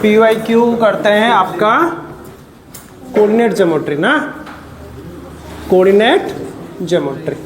PYQ करते हैं आपका कोऑर्डिनेट ज्योमेट्री ना, कोऑर्डिनेट ज्योमेट्री।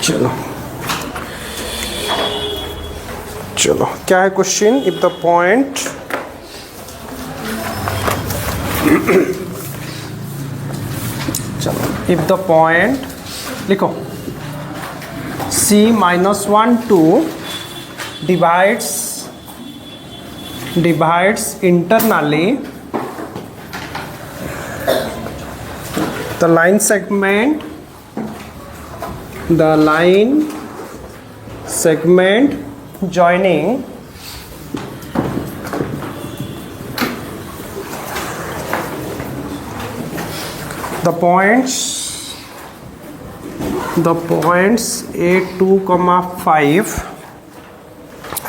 चलो चलो क्या है क्वेश्चन? इफ द पॉइंट चलो इफ द पॉइंट लिखो C-1 2 divides internally the line segment joining the points A2, 5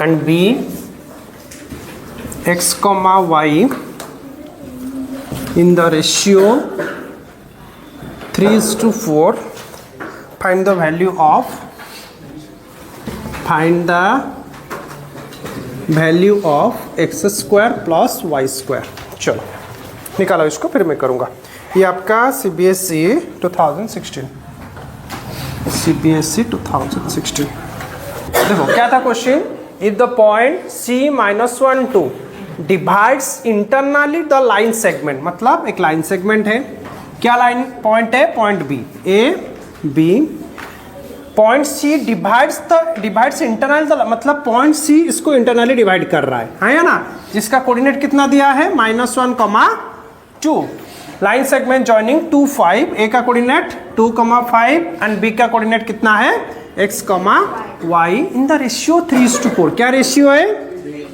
and B x, y in the ratio 3:4. Find the value of x square plus y square. चलो निकालो इसको, फिर मैं करूँगा। ये आपका CBSE 2016 देखो क्या था question? If the point C-1 2 divides internally the line segment, मतलब एक लाइन सेगमेंट है। क्या लाइन पॉइंट है? Point B, A B। Point C divides internally, मतलब पॉइंट C इसको इंटरनली डिवाइड कर रहा है ना, जिसका कोऑर्डिनेट कितना दिया है? -1, 2। Line segment joining 2, 5। A का कोऑर्डिनेट 2, 5 एंड B का कोऑर्डिनेट कितना है? x, y in the ratio 3:4। क्या रेशियो है?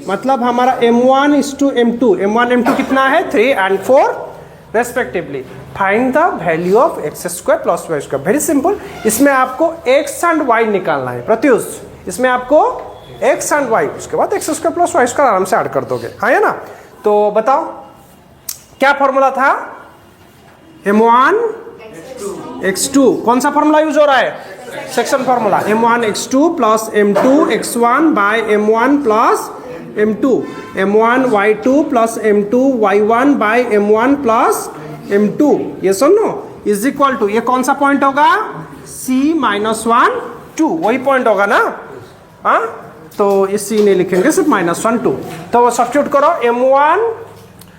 मतलब हमारा M1:M2, M1 कितना है? 3 and 4 respectively. Find the value of x square plus y square. Very simple, इसमें आपको x एंड y निकालना है प्रत्युष। इसमें आपको x एंड y, उसके बाद x square plus y square आराम से ऐड कर दोगे, है ना? तो बताओ क्या फॉर्मूला था? M1 x2। कौन सा फॉर्मूला यूज हो रहा है? Section formula. M1 x2 plus M2 x1 by M1 plus M2, M1 y2 plus M2 y1 by M1 plus M2, ये सुनो, इज इक्वल टू, ये कौन सा पॉइंट होगा? C-1 2, वही पॉइंट होगा ना? हाँ, तो ये C नहीं लिखेंगे, सिर्फ -1 2। तो सब्स्टिट्यूट करो M1,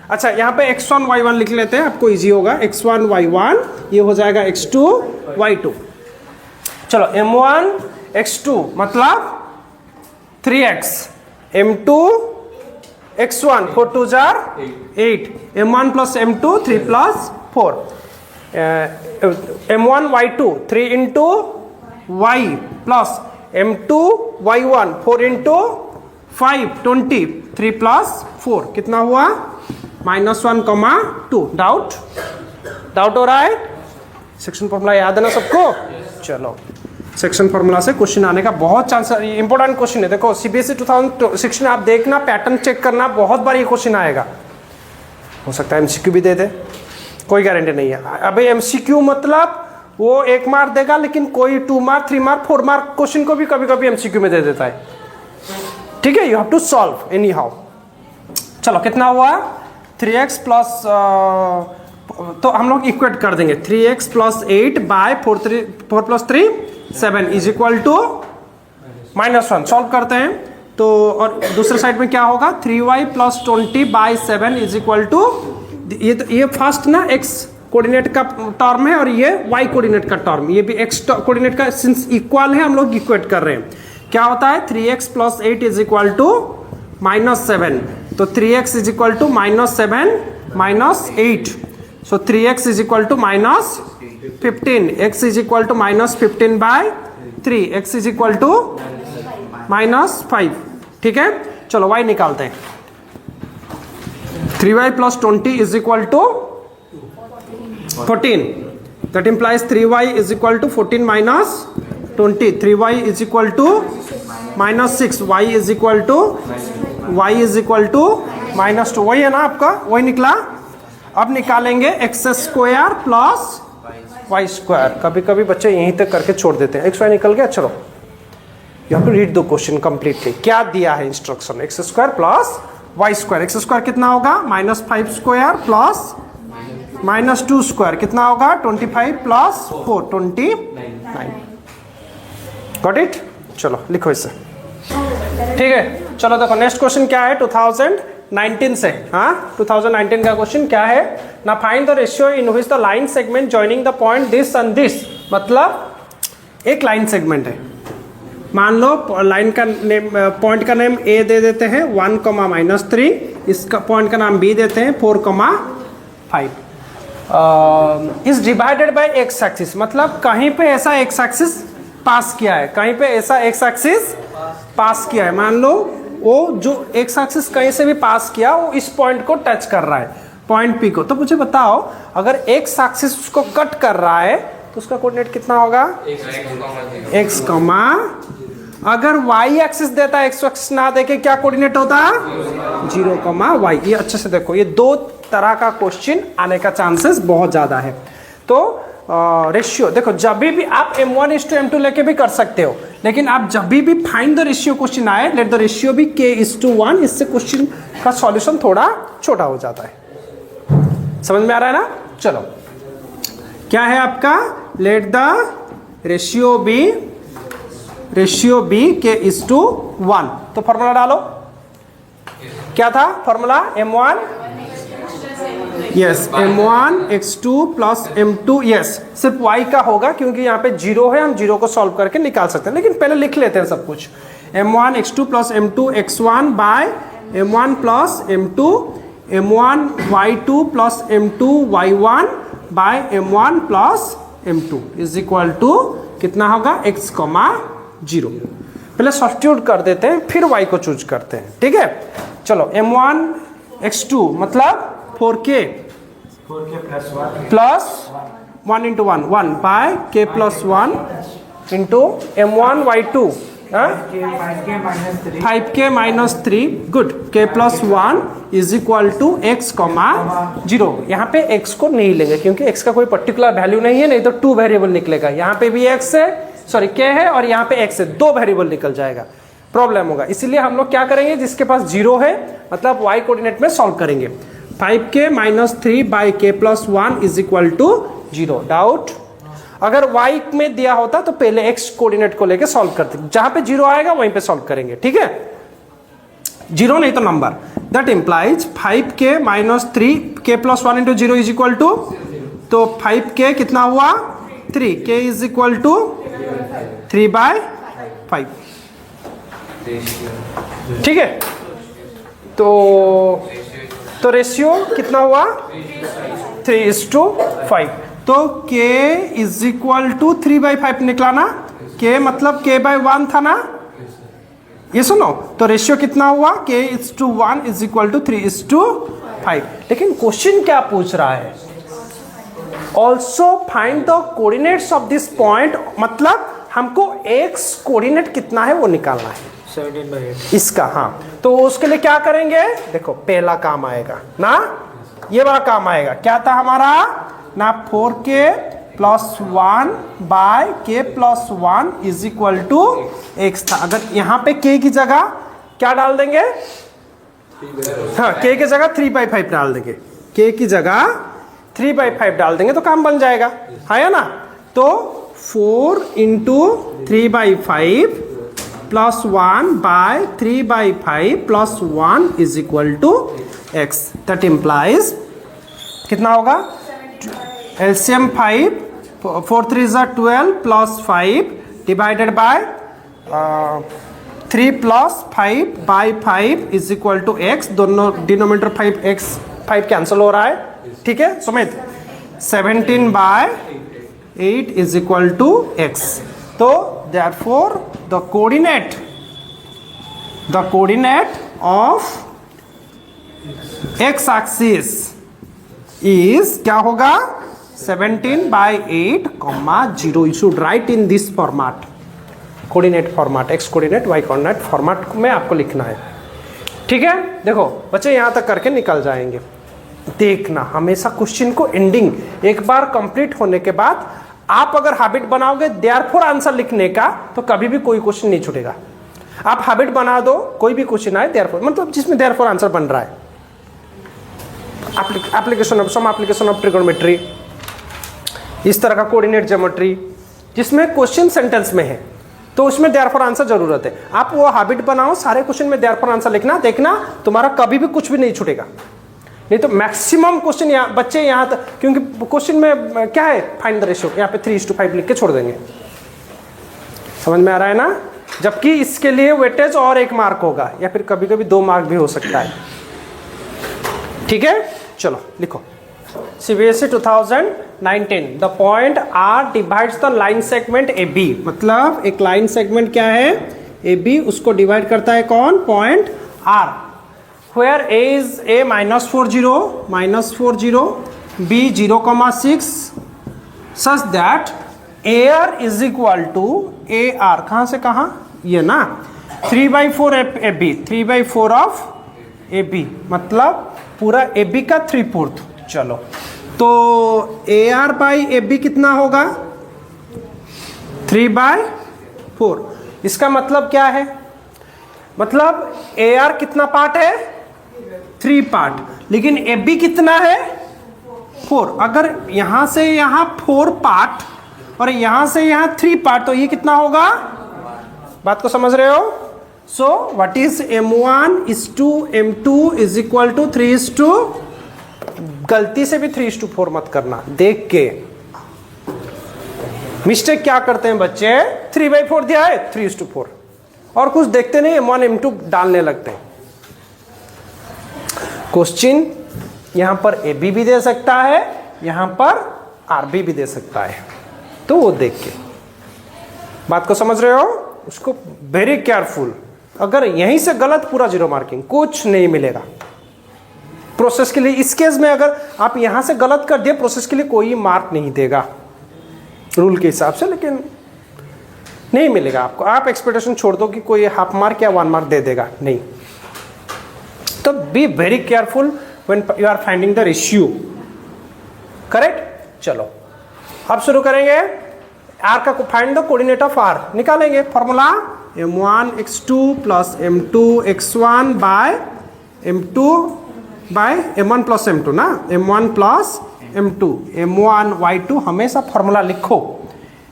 अच्छा यहाँ पे x1 y1 लिख लेते हैं, आपको इजी होगा। x1 y1 ये हो जाएगा x2 y2। चलो M1 x2 मतलब 3x, M2 x1 4 2 8, M1 plus M2 3 plus 4, M1 y2 3 into y plus M2 y1 4 into 5 20, 3 plus 4 कितना हुआ? -1, 2। डाउट हो रहा है? सेक्शन फॉर्मूला याद है ना सबको? चलो सेक्शन फॉर्मूला से क्वेश्चन आने का बहुत चांस, इंपॉर्टेंट क्वेश्चन है। देखो CBSE 2016 आप देखना, पैटर्न चेक करना, बहुत बार ये क्वेश्चन आएगा। हो सकता है MCQ भी दे दे, कोई गारंटी नहीं है। अभी MCQ मतलब वो 1 मार्क देगा, लेकिन कोई 2 मार्क 3 मार्क 4 मार्क क्वेश्चन को भी कभी कभी MCQ में दे देता है। ठीक है, you have to solve anyhow. चलो कितना हुआ? 3x प्लस, तो हम लोग इक्वेट कर देंगे 3x plus 8 by 4 plus 3 7 is equal to -1। Solve करते हैं तो, और दूसरे साइड में क्या होगा? 3y plus 20 by 7 is equal to, ये फर्स्ट ना x कोऑर्डिनेट का टर्म है और ये y कोऑर्डिनेट का टर्म, ये भी x कोऑर्डिनेट का, सिंस इक्वल है हम लोग इक्वेट कर रहे हैं। क्या होता है? 3x plus 8 is equal to -7, तो 3x is equal to -7 -8, so 3x is equal to -15, x is equal to -15 by 3, x is equal to -5। ठीक है, चलो y निकालते हैं। 3y plus 20 is equal to 14, that implies 3y is equal to 14 minus 20, 3y is equal to -6, y is equal to -2, वही है ना आपका, वही निकला। अब निकालेंगे X square plus Y square. कभी कभी बच्चे यहीं तक करके छोड़ देते हैं। एक्स वाई निकल गया, चलो you have to read the question completely. क्या दिया है instruction, X square plus Y square. X square कितना होगा -5 स्क्वायर प्लस -2 स्क्वायर कितना होगा 25 प्लस 4 29। Got it. चलो लिखो इसे, ठीक है। चलो देखो नेक्स्ट क्वेश्चन क्या है 2019 से। हाँ 2019 का क्वेश्चन क्या है ना, find the ratio in which the line segment joining the point this and this. मतलब एक लाइन सेगमेंट है, मान लो लाइन का नेम, पॉइंट का नेम ए दे देते हैं 1,-3, इसका पॉइंट का नाम बी देते हैं 4,5। Is divided by x axis, मतलब कहीं पे ऐसा एक्स एक्सिस पास किया है, कहीं पे ऐसा एक्स एक्सिस पास किया है। मान लो वो जो एक्स एक्सिस कहीं से भी पास किया वो इस पॉइंट को टच कर रहा है, पॉइंट पी को। तो मुझे बताओ अगर एक्स एक्सिस उसको कट कर रहा है तो उसका कोऑर्डिनेट कितना होगा x, अगर y एक्सिस देता है x एक्सिस ना देके क्या कोऑर्डिनेट होता है 0, y। ये अच्छे से देखो, ये दो तरह का क्वेश्चन आने का चांसेस बहुत ज्यादा है। तो रेशियो देखो, जब भी आप m1:m2 लेके भी कर सकते हो, लेकिन आप जब भी फाइंड द रेशियो क्वेश्चन आए, लेट द रेशियो भी k:1, इससे क्वेश्चन का सॉल्यूशन थोड़ा छोटा हो जाता है। समझ में आ रहा है ना। चलो क्या है आपका, let the ratio B k:1। तो फॉर्मूला डालो, क्या था formula m1, yes m1 x2 plus m2, yes सिर्फ y का होगा क्योंकि यहाँ पे 0 है, हम 0 को सॉल्व करके निकाल सकते हैं, लेकिन पहले लिख लेते हैं सब कुछ। m1 x2 plus m2 x1 by m1 plus m2 m1 y2 plus m2 y1 by m1 plus m2 is equal to कितना होगा x, 0। पहले सब्स्टिट्यूट कर देते हैं फिर y को चूज करते हैं, ठीक है। चलो m1 x2 मतलब 4k plus 1 into 1 bye k plus 1 into m1 y2 5k minus 3 good, k plus 1 is equal to x, 0। यहाँ पे x को नहीं लेंगे क्योंकि x का कोई पर्टिकुलर वैल्यू नहीं है, नहीं तो 2 वेरिएबल निकलेगा। यहाँ पे भी x है, सॉरी k है, और यहाँ पे x है, 2 वेरिएबल निकल जाएगा, प्रॉब्लम होगा। इसीलिए हम लोग क्या करेंगे, जिसके पास 0 है मतलब y कोऑर्डिनेट में सॉल्व करेंगे। 5k minus 3 by k plus 1 is equal to 0। Doubt, अगर y में दिया होता तो पहले x कोऑर्डिनेट को लेके सॉल्व करते, जहां पे 0 आएगा वहीं पे सॉल्व करेंगे, ठीक है। 0 नहीं तो number, that implies 5k minus 3k plus 1 into 0 is equal to, तो 5k कितना हुआ 3, k इज इक्वल टू 3/5, ठीक है। तो रेशियो कितना हुआ 3:5। तो k इज इक्वल टू 3/5 निकला ना, k मतलब k/1 था ना, ये सुनो। तो रेशियो कितना हुआ k:1 इज इक्वल टू 3:5। लेकिन क्वेश्चन क्या पूछ रहा है, also find the coordinates of this point, मतलब हमको x कोऑर्डिनेट कितना है वो निकालना है 17/8 इसका। हाँ तो उसके लिए क्या करेंगे, देखो पहला काम आएगा ना, ये वाला काम आएगा। क्या था हमारा ना, 4k plus 1 bye k plus 1 is equal to x था। अगर यहाँ पे k की जगह क्या डाल देंगे, हाँ k की जगह 3/5 डाल देंगे, k की जगह 3/5 डाल देंगे तो काम बन जाएगा, है ना। तो 4 into 3/5 plus 1 by 3/5 plus 1 is equal to x। That implies कितना होगा, LCM 5, 4 3 12 plus 5 divided by 3 plus 5 by 5 is equal to x। दोनों डिनोमिनेटर 5 कैंसिल हो रहा है, ठीक है Sumit. 17/8 is equal to x। तो therefore the coordinate of x axis is क्या होगा 17/8, 0। You should write in this format, coordinate format, x coordinate y coordinate format में आपको लिखना है, ठीक है। देखो बच्चे यहाँ तक करके निकल जाएंगे। देखना हमेशा क्वेश्चन को एंडिंग एक बार कंप्लीट होने के बाद आप अगर हैबिट बनाओगे देयरफॉर आंसर लिखने का तो कभी भी कोई क्वेश्चन नहीं छूटेगा। आप हैबिट बना दो, कोई भी क्वेश्चन आए देयरफॉर, मतलब जिसमें देयरफॉर आंसर बन रहा है। Application of some application of trigonometry, इस तरह का कोऑर्डिनेट ज्योमेट्री जिसमें क्वेश्चन सेंटेंस में है तो उसमें देयरफॉर आंसर जरूरत है। आप वो हैबिट बनाओ, सारे क्वेश्चन में देयरफॉर आंसर लिखना, देखना तुम्हारा कभी भी कुछ भी नहीं छूटेगा। नहीं तो मैक्सिमम क्वेश्चन यहाँ बच्चे यहाँ तक, क्योंकि क्वेश्चन में क्या है, फाइंड द रेशियो, यहाँ पे 3:5 लिख के छोड़ देंगे। समझ में आ रहा है ना? जबकि इसके लिए वेटेज और 1 मार्क होगा या फिर कभी कभी 2 मार्क भी हो सकता है। ठीक है, चलो लिखो। CBSE 2019 the point R divides the line segment AB, मतलब एक लाइन सेगमेंट क्या है, AB, उसको डिवाइड करता है कौन, point R, where A is A -4 0, B 0,6 such that AR is equal to AR, कहाँ से कहाँ, ये ना 3/4 AB, 3/4 ऑफ AB, मतलब पूरा AB का 3/4। चलो तो AR बाई AB कितना होगा, 3/4। इसका मतलब क्या है, मतलब AR कितना पार्ट है, 3 पार्ट, लेकिन AB कितना है, 4। अगर यहां से यहां 4 पार्ट और यहां से यहां 3 पार्ट, तो ये कितना होगा, बात को समझ रहे हो? So what is M1:2 M2 is equal to 3:, गलती से भी 3:4 मत करना, देख के। मिस्टेक क्या करते हैं बच्चे, 3/4 दिया है 3:4, और कुछ देखते नहीं, M1 M2 डालने लगते हैं। क्वेश्चन यहां पर AB भी दे सकता है, यहां पर RB भी दे सकता है, तो वो देख के। बात को समझ रहे हो? उसको वेरी केयरफुल। अगर यहीं से गलत, पूरा 0 मार्किंग, कुछ नहीं मिलेगा प्रोसेस के लिए। इस केस में अगर आप यहां से गलत कर दिए, प्रोसेस के लिए कोई मार्क नहीं देगा रूल के हिसाब से, लेकिन नहीं मिलेगा आपको। आप एक्सपेक्टेशन छोड़ दो कि कोई हाफ मार्क या 1 मार्क दे देगा, नहीं। तो be very careful when you are finding the ratio, correct? चलो अब शुरू करेंगे। आर का find the coordinate of R निकालेंगे। Formula M1x2 plus M2x1 by M1 plus M2 ना, M1 प्लस M2, M1y2 हमेशा फॉर्मूला लिखो,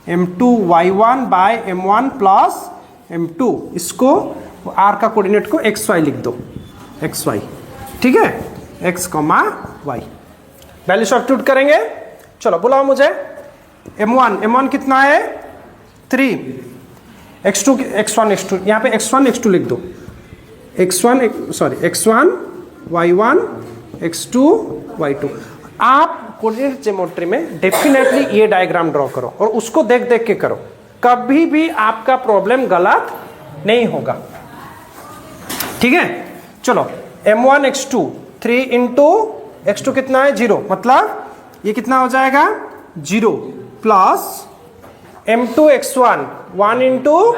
M2y1 bye M1 plus M2। इसको R का कोऑर्डिनेट को xy लिख दो, xy, ठीक है, x, y। वैल्यू सब्स्टिट्यूट करेंगे। चलो बुलाओ मुझे। M1 कितना है, 3, x2 x1 x2, यहाँ पे x1 x2 लिख दो, x1 y1 x2 y2। आप कोऑर्डिनेट ज्योमेट्री में डेफिनेटली ये डायग्राम ड्रॉ करो और उसको देख देख के करो, कभी भी आपका प्रॉब्लम गलत नहीं होगा, ठीक है? चलो M1 x2 3 इंटू x2 कितना है, 0, मतलब ये कितना हो जाएगा, 0 प्लस M2 x1 1 इंटू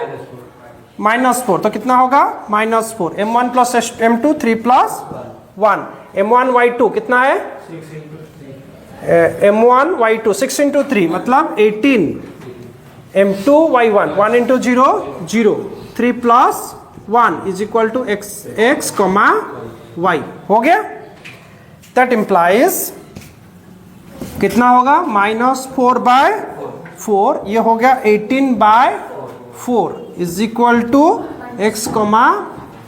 -4, तो कितना होगा, -4। M1 plus M2 3 plus 1। M1 y2 कितना है, M1 y2 6 इंटू 3 मतलब 18। M2 y1 1 into 0 0, 3 plus 1 is equal to x, y। हो गया? दैट इंप्लाइज कितना होगा, -4/4, ये हो गया 18/4 is equal to x,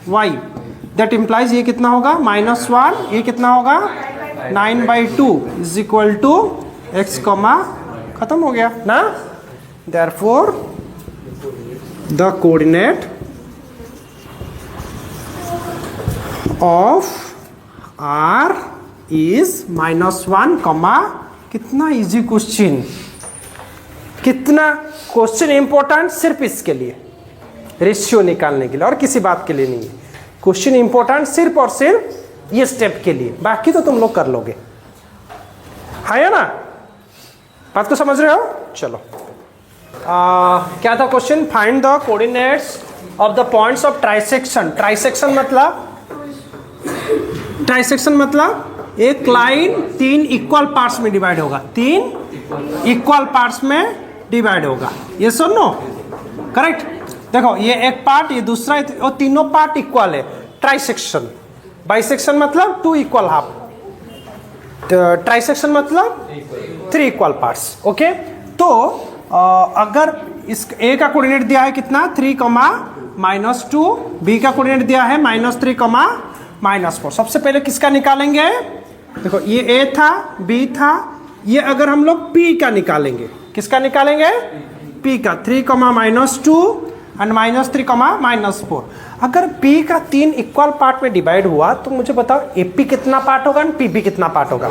y। That implies ये कितना होगा, -1, ये कितना होगा, 9/2 इज इक्वल टू x, खत्म हो गया ना। Therefore the coordinate of R is -1, कितना इजी क्वेश्चन, कितना क्वेश्चन इंपॉर्टेंट सिर्फ इसके लिए, रेशियो निकालने के लिए, और किसी बात के लिए नहीं है। क्वेश्चन इंपॉर्टेंट सिर्फ और सिर्फ ये स्टेप के लिए, बाकी तो तुम लोग कर लोगे, है ना? बात को समझ रहे हो? चलो क्या था question, find the coordinates of the points of trisection. Trisection मतलब एक लाइन 3 इक्वल पार्ट्स में डिवाइड होगा, 3 इक्वल पार्ट्स में डिवाइड होगा। ये सुनो करेक्ट। देखो ये एक पार्ट, ये दूसरा, और तीनों पार्ट इक्वल है। ट्राइसेक्शन, बाइसेक्शन मतलब 2 इक्वल हाफ, ट्राइसेक्शन मतलब 3 इक्वल पार्ट्स। ओके, तो अगर इस ए का कोऑर्डिनेट दिया है कितना, 3, -2, बी का कोऑर्डिनेट दिया है -3, -4। सबसे पहले किसका निकालेंगे? देखो ये ए था, बी था, ये अगर हम लोग पी का निकालेंगे, किसका निकालेंगे? पी का। 3, -2 एंड -3, -4। अगर पी का 3 इक्वल पार्ट में डिवाइड हुआ तो मुझे बताओ एपी कितना पार्ट होगा एंड पीबी कितना पार्ट होगा?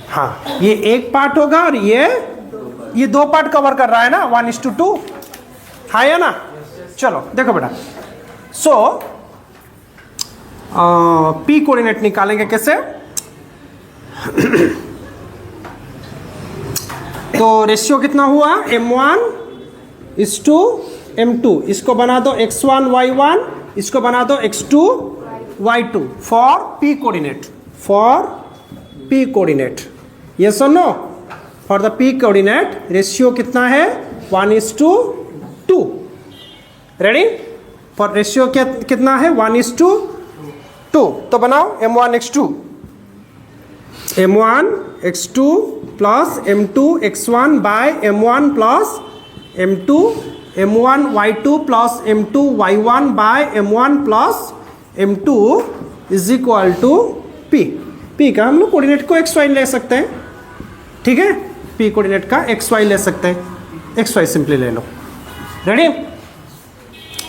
हाँ, ये एक पार्ट होगा और ये 2 पार्ट कवर कर रहा है ना, 1:2। हाँ या ना? चलो देखो बेटा, सो पी कोऑर्डिनेट निकालेंगे कैसे? तो रेशियो कितना हुआ? m1:m2। इसको बना दो x1 y1, इसको बना दो x2 y2 for p coordinate, for p coordinate. ये सुनो, for the p coordinate ratio कितना है? 1:2। रेडी? फॉर रेशियो कितना है? 1:2। तो बनाओ m1x2 plus m2 x1 by m1 plus m2, m1 y2 plus m2 y1 by m1 plus m2 is equal to p। p का हम लोग कोऑर्डिनेट को xy ले सकते हैं, ठीक है? p कोऑर्डिनेट का xy ले सकते हैं, xy सिंपली ले लो। रेडी?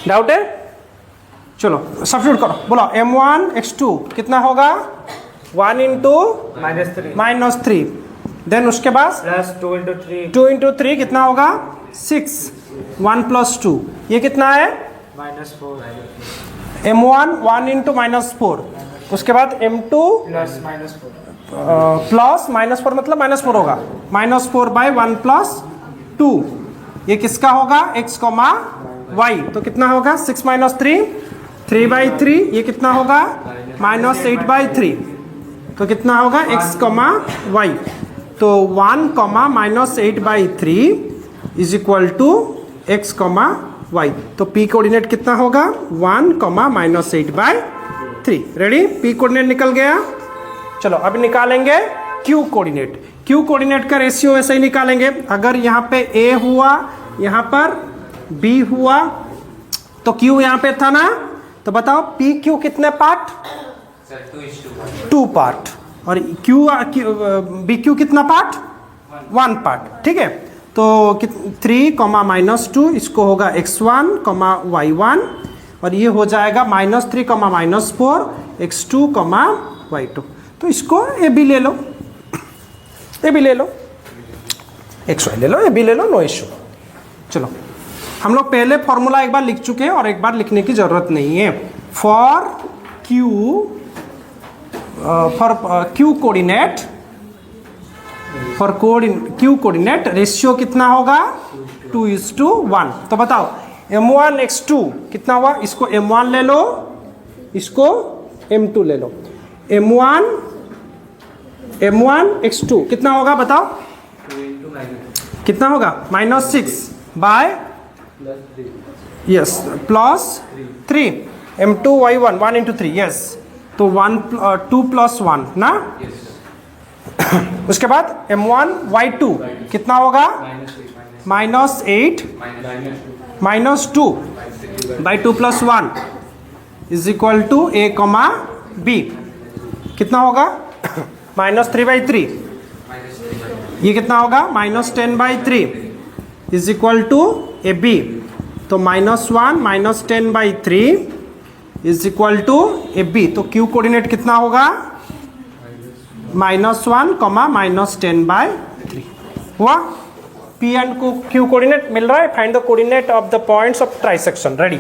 डाउट है? चलो सब्स्टिट्यूट करो, बोलो m1x2 कितना होगा? 1 × -3, देन उसके बाद +2 × 3 कितना होगा? 6, 1 + 2 ये कितना है? -4। m1 1 × -4, उसके बाद m2 प्लस -4 मतलब -4 होगा, -4 बाय 1 + 2 ये किसका होगा? x, y। तो कितना होगा? 6 - 3 3/3, ये कितना होगा? -8/3। तो कितना होगा? x, y। तो 1, -8/3 is equal to x, y। तो p कोऑर्डिनेट कितना होगा? 1, -8/3। रेडी? p कोऑर्डिनेट निकल गया। चलो अब निकालेंगे q कोऑर्डिनेट। q कोऑर्डिनेट का रेशियो ऐसे ही निकालेंगे। अगर यहाँ पे a हुआ, यहाँ पर b हुआ, तो q यहाँ पे था ना, तो बताओ p q कितने पार्ट? 2 पार्ट। और बी क्यू कितना पार्ट? 1 पार्ट, ठीक है? तो 3, -2 इसको होगा x1, y1, और ये हो जाएगा -3, -4 x2, y2। तो इसको ए बी ले लो, ए बी ले लो, xy ले लो, ए बी ले लो, नो इशू। चलो हम लोग पहले फॉर्मूला एक बार लिख चुके हैं और एक बार लिखने की जरूरत नहीं है। For q coordinate, for q coordinate ratio कितना होगा? 2:1। तो बताओ m1x2 कितना हुआ? इसको m1 ले लो, इसको m2 ले लो। m1x2 कितना होगा बताओ? कितना होगा? -6 bye yes +3 m2 y1 1 × 3 yes. तो 2 + 1 ना। उसके बाद m1 y2 कितना होगा? -8 -2/2 + 1 is equal to a, b। कितना होगा? -3/3। ये कितना होगा? -10/3 is equal to a b. तो -1 -10/3 is equal to a b. तो q कोऑर्डिनेट कितना होगा? -1, -10/3 हुआ। p एंड q कोऑर्डिनेट मिल रहा है। Find the coordinate of the points of trisection. Ready?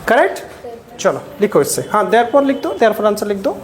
Correct? चलो लिखो इससे। हाँ देयरफॉर लिख दो, देयरफॉर आंसर लिख दो।